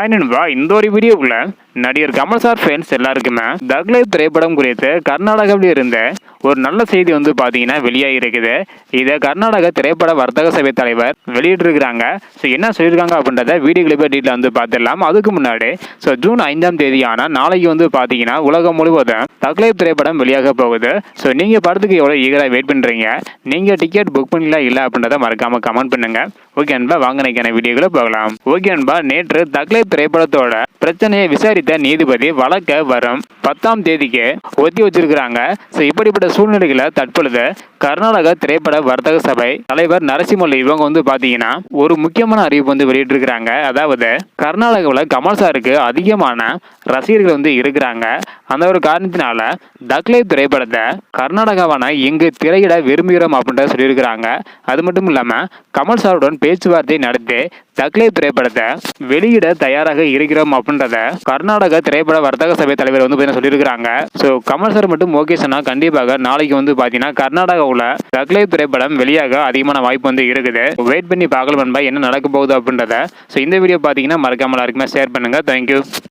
Hi நண்பா, இந்த ஒரு வீடியோக்குள்ள நடிகர் கமல் சார் ஃபேன்ஸ் எல்லாருக்குமே தக் லைஃப் திரைப்படம் குறித்து கர்நாடகாவில் இருந்த ஒரு நல்ல செய்தி வந்து பார்த்தீங்கன்னா வெளியாகி இருக்குது. இதை கர்நாடக திரைப்பட வர்த்தக சபை தலைவர் வெளியிட்டிருக்கிறாங்க. ஸோ என்ன சொல்லியிருக்காங்க அப்படின்றத வீடியோ கிளிப்பை டீட்டில் வந்து பார்த்துடலாம். அதுக்கு முன்னாடி ஜூன் 5ஆம் தேதியான நாளைக்கு வந்து பார்த்தீங்கன்னா உலகம் முழுவதும் தக் லைஃப் திரைப்படம் வெளியாக போகுது. ஸோ நீங்கள் படத்துக்கு எவ்வளோ ஈகராக வெயிட் பண்ணுறீங்க, நீங்கள் டிக்கெட் புக் பண்ணலாம் இல்லை அப்படின்றத மறக்காமல் கமெண்ட் பண்ணுங்க. ஓகே அன்பா, வாங்க நினைக்கிற வீடியோக்குள்ள போகலாம். ஓகே அன்பா, நேற்று தக் லைஃப் திரைப்படத்தோட பிரச்சனையை விசாரித்த நீதிபதி வழக்க வரும் 10ஆம் தேதிக்கு ஒத்தி வச்சிருக்கிறாங்க. ஸோ இப்படிப்பட்ட சூழ்நிலைகளை தற்பொழுது கர்நாடக திரைப்பட வர்த்தக சபை தலைவர் நரசிம்மல்லி இவங்க வந்து பார்த்தீங்கன்னா ஒரு முக்கியமான அறிவிப்பு வந்து வெளியிட்டிருக்கிறாங்க. அதாவது கர்நாடகாவில் கமல் சாருக்கு அதிகமான ரசிகர்கள் வந்து இருக்கிறாங்க. அந்த ஒரு காரணத்தினால தக் லைஃப் திரைப்படத்தை கர்நாடகாவான எங்கு திரையிட விரும்புகிறோம் அப்படின்றத சொல்லியிருக்கிறாங்க. அது மட்டும் இல்லாமல் கமல் சாருடன் பேச்சுவார்த்தை நடத்தி தக் லைஃப் திரைப்படத்தை வெளியிட தயாராக இருக்கிறோம் அப்படின்றத கர்நாடக திரைப்பட வர்த்தக சபை தலைவர் வந்து சொல்லியிருக்கிறாங்க. ஸோ கமல் சார் மட்டும் ஓகே சொன்னா கண்டிப்பாக நாளைக்கு வந்து பார்த்தீங்கன்னா கர்நாடகாவில் தக் லைஃப் திரைப்படம் வெளியாக அதிகமான வாய்ப்பு வந்து இருக்குது. வெயிட் பண்ணி பார்க்கலாம் நண்பா, என்ன நடக்க போகுது அப்படின்றத. ஸோ இந்த வீடியோ பார்த்தீங்கன்னா மறக்காம எல்லாருக்குமே ஷேர் பண்ணுங்க. தேங்க்யூ.